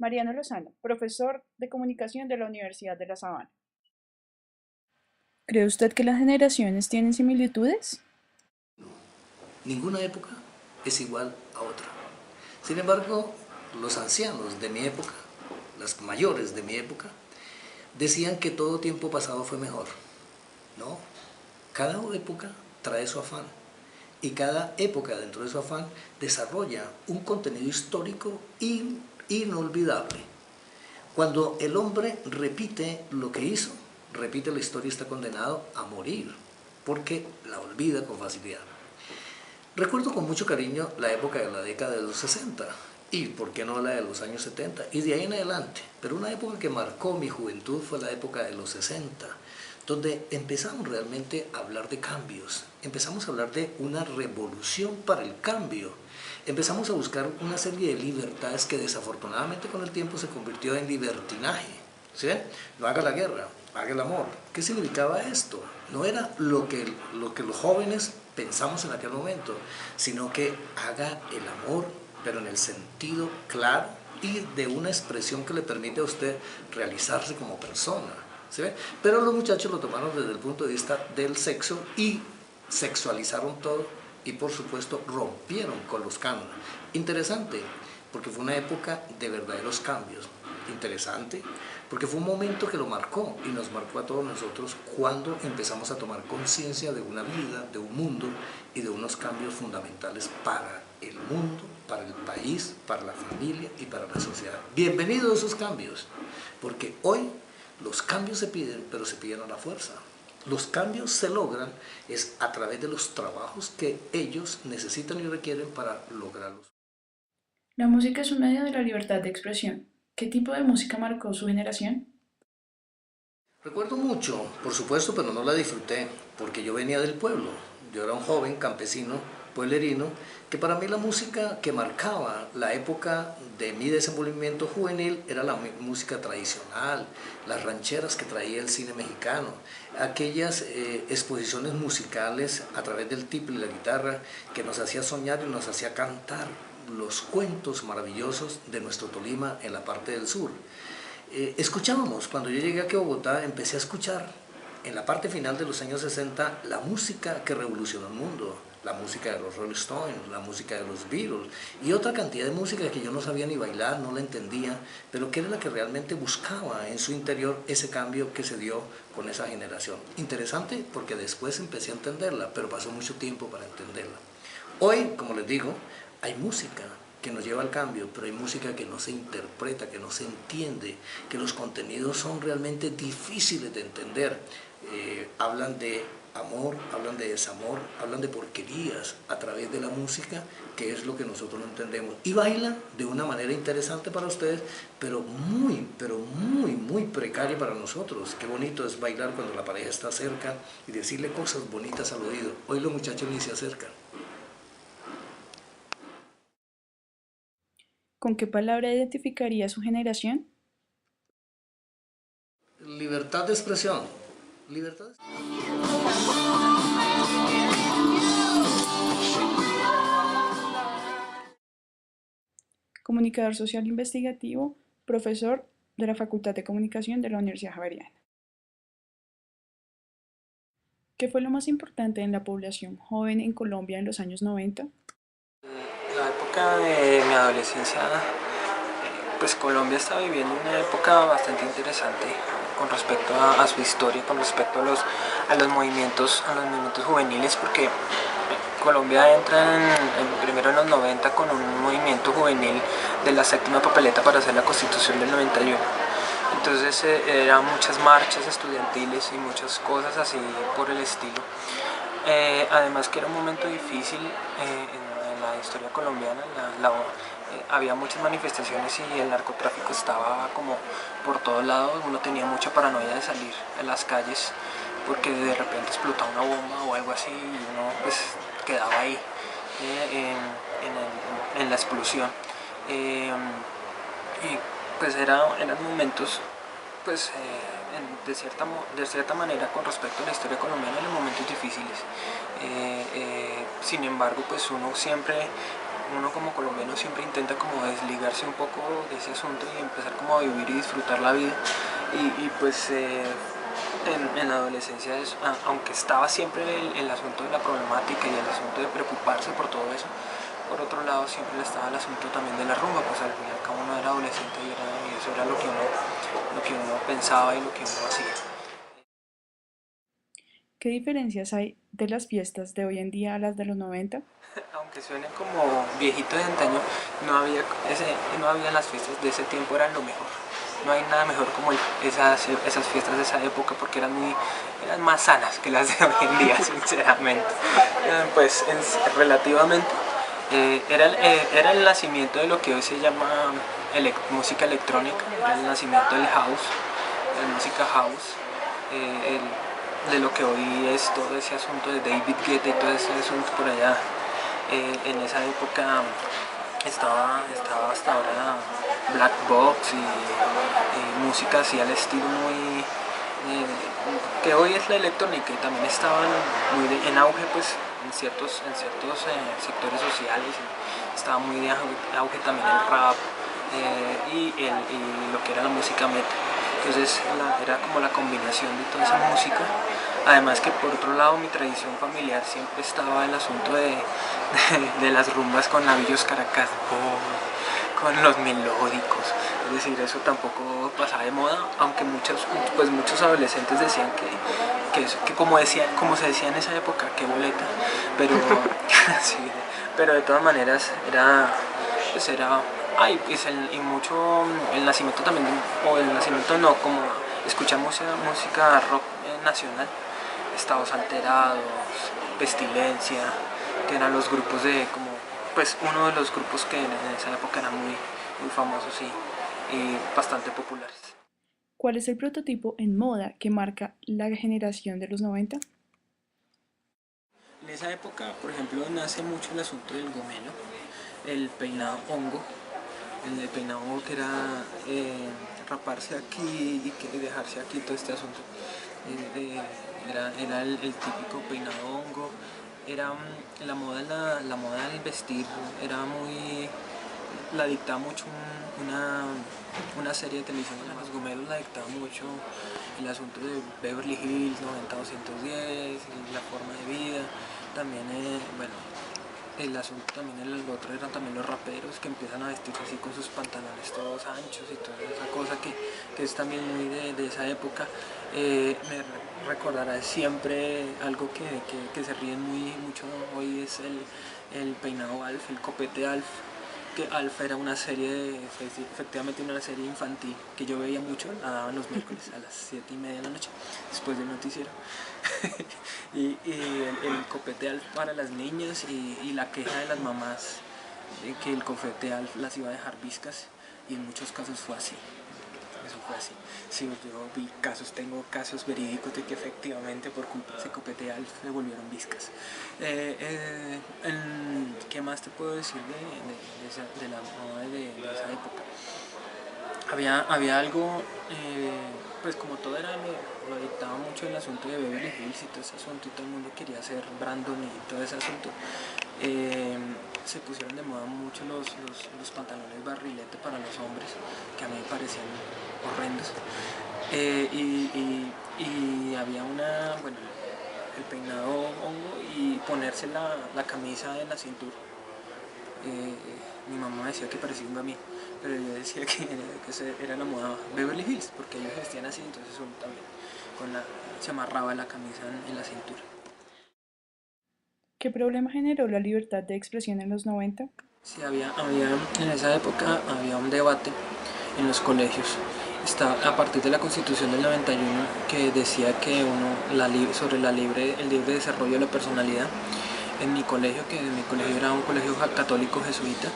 Mariano Lozano, profesor de comunicación de la Universidad de La Sabana. ¿Cree usted que las generaciones tienen similitudes? Ninguna época es igual a otra. Sin embargo, los ancianos de mi época, las mayores de mi época, decían que todo tiempo pasado fue mejor. No, cada época trae su afán y cada época dentro de su afán desarrolla un contenido histórico inolvidable. Cuando el hombre repite lo que hizo, repite la historia, está condenado a morir porque la olvida con facilidad. Recuerdo con mucho cariño la época de la década de los 60 y, por qué no, la de los años 70 y de ahí en adelante. Pero una época que marcó mi juventud fue la época de los 60, donde empezamos realmente a hablar de cambios, empezamos a hablar de una revolución para el cambio, empezamos a buscar una serie de libertades que desafortunadamente con el tiempo se convirtió en libertinaje. ¿Sí? No haga la guerra, haga el amor. ¿Qué significaba esto? No era lo que los jóvenes pensamos en aquel momento, sino que haga el amor, pero en el sentido claro y de una expresión que le permite a usted realizarse como persona. ¿Sí ve? Pero los muchachos lo tomaron desde el punto de vista del sexo y sexualizaron todo y por supuesto rompieron con los cánones. Interesante, porque fue una época de verdaderos cambios. Interesante, porque fue un momento que lo marcó y nos marcó a todos nosotros cuando empezamos a tomar conciencia de una vida, de un mundo y de unos cambios fundamentales para el mundo, para el país, para la familia y para la sociedad. Bienvenidos a esos cambios, porque hoy los cambios se piden, pero se piden a la fuerza. Los cambios se logran es a través de los trabajos que ellos necesitan y requieren para lograrlos. La música es un medio de la libertad de expresión. ¿Qué tipo de música marcó su generación? Recuerdo mucho, por supuesto, pero no la disfruté, porque yo venía del pueblo. Yo era un joven campesino, pueblerino, que para mí la música que marcaba la época de mi desenvolvimiento juvenil era la música tradicional, las rancheras que traía el cine mexicano, aquellas exposiciones musicales a través del tiple y la guitarra que nos hacía soñar y nos hacía cantar los cuentos maravillosos de nuestro Tolima en la parte del sur. Escuchábamos, cuando yo llegué aquí a Bogotá, empecé a escuchar en la parte final de los años 60 la música que revolucionó el mundo, la música de los Rolling Stones, la música de los Beatles y otra cantidad de música que yo no sabía ni bailar, no la entendía, pero que era la que realmente buscaba en su interior ese cambio que se dio con esa generación. Interesante porque después empecé a entenderla, pero pasó mucho tiempo para entenderla. Hoy, como les digo, hay música que nos lleva al cambio, pero hay música que no se interpreta, que no se entiende, que los contenidos son realmente difíciles de entender. Hablan de amor, hablan de desamor, hablan de porquerías a través de la música, que es lo que nosotros no entendemos. Y bailan de una manera interesante para ustedes, pero muy precaria para nosotros. Qué bonito es bailar cuando la pareja está cerca y decirle cosas bonitas al oído. Hoy los muchachos ni se acercan. ¿Con qué palabra identificaría su generación? Libertad de expresión. Libertad de... Comunicador social investigativo, profesor de la Facultad de Comunicación de la Universidad Javeriana. ¿Qué fue lo más importante en la población joven en Colombia en los años 90? La época de mi adolescencia, pues Colombia está viviendo una época bastante interesante con respecto a su historia, con respecto a los movimientos juveniles, porque Colombia entra primero en los 90 con un movimiento juvenil de la séptima papeleta para hacer la Constitución del 91. Entonces eran muchas marchas estudiantiles y muchas cosas así por el estilo. Además que era un momento difícil en la historia colombiana, había muchas manifestaciones y el narcotráfico estaba como por todos lados. Uno tenía mucha paranoia de salir a las calles porque de repente explotaba una bomba o algo así y uno pues quedaba ahí en la explosión. Y pues eran momentos pues de cierta manera con respecto a la historia colombiana, eran momentos difíciles. Sin embargo, pues uno siempre uno como colombiano siempre intenta como desligarse un poco de ese asunto y empezar como a vivir y disfrutar la vida. Y pues en la adolescencia, aunque estaba siempre el asunto de la problemática y el asunto de preocuparse por todo eso, por otro lado siempre estaba el asunto también de la rumba, pues al fin y al cabo uno era adolescente y eso era lo que uno pensaba y lo que uno hacía. ¿Qué diferencias hay de las fiestas de hoy en día a las de los 90? Aunque suene como viejito de antaño, no había las fiestas de ese tiempo, eran lo mejor. No hay nada mejor como esas fiestas de esa época porque eran más sanas que las de hoy en día, sinceramente. Pues relativamente era el nacimiento de lo que hoy se llama música electrónica, era el nacimiento del house, de la música house, de lo que hoy es todo ese asunto de David Guetta y todo ese asunto por allá. En esa época estaba hasta ahora Black Box y música así al estilo muy que hoy es la electrónica, y también estaban muy en auge pues en ciertos sectores sociales, estaba muy de auge también el rap y lo que era la música metal. Entonces era como la combinación de toda esa música. Además que por otro lado mi tradición familiar siempre estaba el asunto de las rumbas con navillos Caracas, con los melódicos. Es decir, eso tampoco pasaba de moda, aunque muchos adolescentes decían que como se decía en esa época, que boleta, pero, sí, pero de todas maneras y mucho el nacimiento también, o el nacimiento no, como escuchar música rock nacional, Estados Alterados, Pestilencia, que eran los grupos pues uno de los grupos que en esa época eran muy famosos y bastante populares. ¿Cuál es el prototipo en moda que marca la generación de los 90? En esa época, por ejemplo, nace mucho el asunto del gomelo, el peinado hongo, el peinado hongo que era raparse aquí y dejarse aquí todo este asunto. Era el típico peinado hongo, era la moda del vestir, la dictaba mucho una serie de televisión, los gomelos la dictaba mucho el asunto de Beverly Hills, 90210, la forma de vida, también, el asunto también, el otro eran también los raperos que empiezan a vestirse así con sus pantalones todos anchos y toda esa cosa que es también muy de esa época. Me recordará siempre algo que se ríen mucho hoy, es el peinado Alf, el copete Alf, que Alf era efectivamente una serie infantil que yo veía mucho, la daban los miércoles a las 7:30 de la noche, después del noticiero. y el copete Alf para las niñas y la queja de las mamás de que el copete Alf las iba a dejar viscas, y en muchos casos fue así. Eso fue así. Sí, yo tengo casos verídicos de que efectivamente por culpa de ese copete Alf se volvieron viscas. ¿Qué más te puedo decir de la moda de esa época? Había algo, pues como todo lo dictaba mucho el asunto de Beverly Hills y todo ese asunto, y todo el mundo quería ser Brandon y todo ese asunto. Se pusieron de moda mucho los pantalones barrilete para los hombres, que a mí me parecían horrendos. Y había el peinado hongo y ponerse la camisa en la cintura. Mi mamá decía que parecía un mí, pero yo decía que era la moda Beverly Hills, porque ellos vestían así, entonces uno también se amarraba la camisa en la cintura. ¿Qué problema generó la libertad de expresión en los 90? Sí, en esa época había un debate en los colegios. A partir de la Constitución del 91, que decía que sobre el libre desarrollo de la personalidad. En mi colegio era un colegio católico jesuita,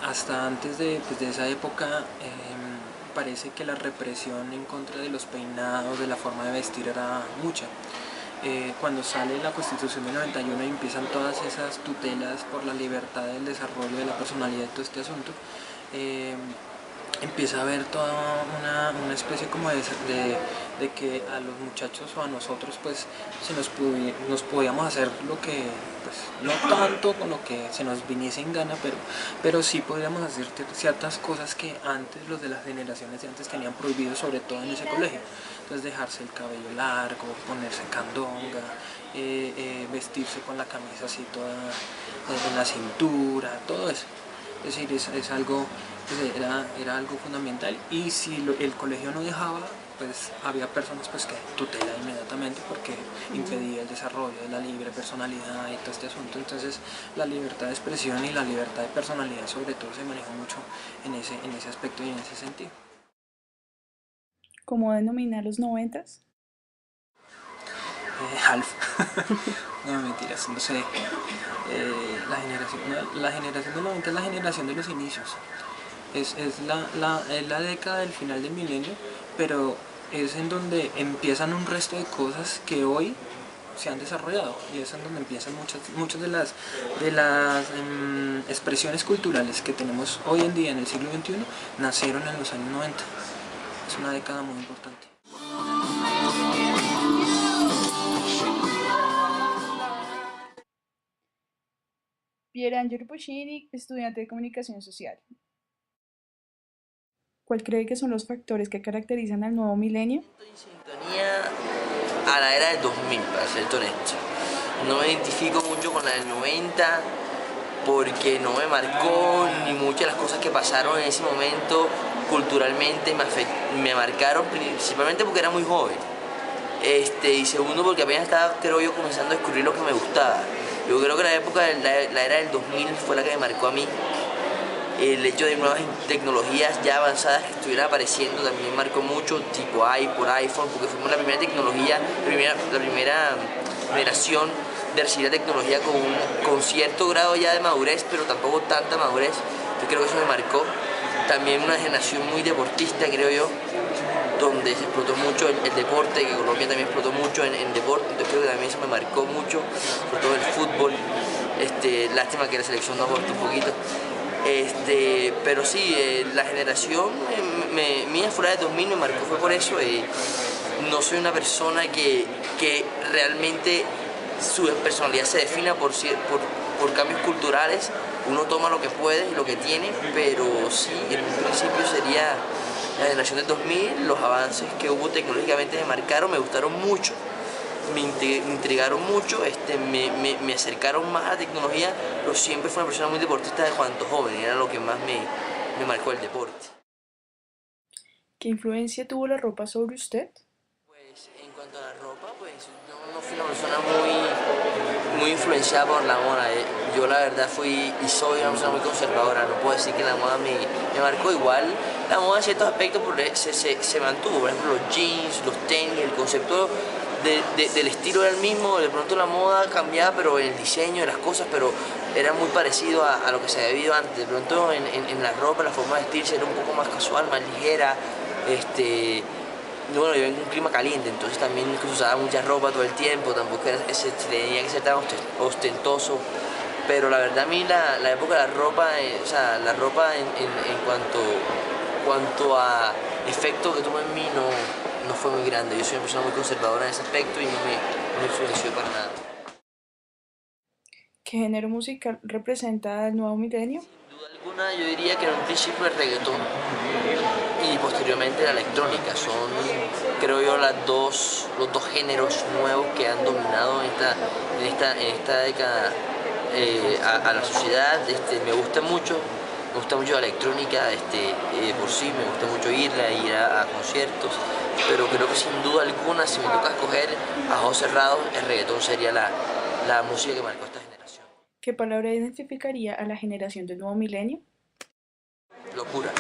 hasta antes de esa época parece que la represión en contra de los peinados, de la forma de vestir era mucha. Cuando sale la Constitución del 91 y empiezan todas esas tutelas por la libertad del desarrollo de la personalidad y todo este asunto, empieza a haber toda una especie como de que a los muchachos o a nosotros pues nos podíamos hacer lo que, pues no tanto con lo que se nos viniese en gana, pero sí podríamos hacer ciertas cosas que antes los de las generaciones de antes tenían prohibido, sobre todo en ese colegio. Entonces dejarse el cabello largo, ponerse candonga, vestirse con la camisa así toda en la cintura, todo eso. Es decir, es algo, pues era algo fundamental, y si el colegio no dejaba, pues había personas pues que tutela inmediatamente porque impedía el desarrollo de la libre personalidad y todo este asunto. Entonces la libertad de expresión y la libertad de personalidad sobre todo se maneja mucho en ese aspecto y en ese sentido. ¿Cómo denominar los noventas? Half. No, mentiras, no sé. La generación del 90 es la generación de los inicios. Es la década del final del milenio, pero es en donde empiezan un resto de cosas que hoy se han desarrollado, y es en donde empiezan muchas de las expresiones culturales que tenemos hoy en día en el siglo XXI nacieron en los años 90. Es una década muy importante. Pierangelo Puccini, estudiante de comunicación social. ¿Cuál cree que son los factores que caracterizan al nuevo milenio? Estoy en sintonía a la era del 2000, para ser honesto. No me identifico mucho con la del 90 porque no me marcó, ni muchas de las cosas que pasaron en ese momento culturalmente me marcaron, principalmente porque era muy joven. Y segundo porque apenas estaba, creo yo, comenzando a descubrir lo que me gustaba. Yo creo que la época de la era del 2000 fue la que me marcó a mí. El hecho de nuevas tecnologías ya avanzadas que estuvieran apareciendo también marcó mucho, tipo iPod, iPhone, porque fuimos la primera tecnología, la primera generación de recibir la tecnología con cierto grado ya de madurez, pero tampoco tanta madurez. Yo creo que eso me marcó. También una generación muy deportista, creo yo, donde se explotó mucho el deporte, que Colombia también explotó mucho en deporte, entonces creo que también eso me marcó mucho, sobre todo el fútbol. Lástima que la selección no aportó un poquito. Pero sí, la generación mía fuera de 2000 me marcó, fue por eso. No soy una persona que realmente su personalidad se defina por cambios culturales. Uno toma lo que puede y lo que tiene, pero sí, en un principio sería la generación del 2000, los avances que hubo tecnológicamente me marcaron, me gustaron mucho. Me intrigaron mucho, me acercaron más a la tecnología, pero siempre fui una persona muy deportista de cuanto joven, era lo que más me marcó el deporte. ¿Qué influencia tuvo la ropa sobre usted? Pues en cuanto a la ropa, pues no fui una persona muy influenciada por la moda. Yo la verdad fui y soy una persona muy conservadora, no puedo decir que la moda me marcó. Igual la moda en ciertos aspectos se mantuvo, por ejemplo los jeans, los tenis, el concepto del estilo era el mismo, de pronto la moda cambiaba, pero en el diseño de las cosas, pero era muy parecido a lo que se había vivido antes. De pronto en la ropa, la forma de vestirse era un poco más casual, más ligera. Bueno, yo vengo de un clima caliente, entonces también se usaba mucha ropa todo el tiempo, tampoco tenía que ser tan ostentoso. Pero la verdad a mí la época de la ropa, o sea, la ropa en cuanto a efecto que tuvo en mí no fue muy grande. Yo soy una persona muy conservadora en ese aspecto y no me influenció para nada. ¿Qué género musical representa el nuevo milenio? Sin duda alguna yo diría que en un principio el reggaetón y posteriormente la electrónica son, creo yo, los dos géneros nuevos que han dominado en esta década a la sociedad. Me gusta mucho la electrónica, por sí, me gusta mucho ir a conciertos, pero creo que sin duda alguna, si me toca escoger a ojos cerrados, el reggaetón sería la música que marcó esta generación. ¿Qué palabra identificaría a la generación del nuevo milenio? Locura.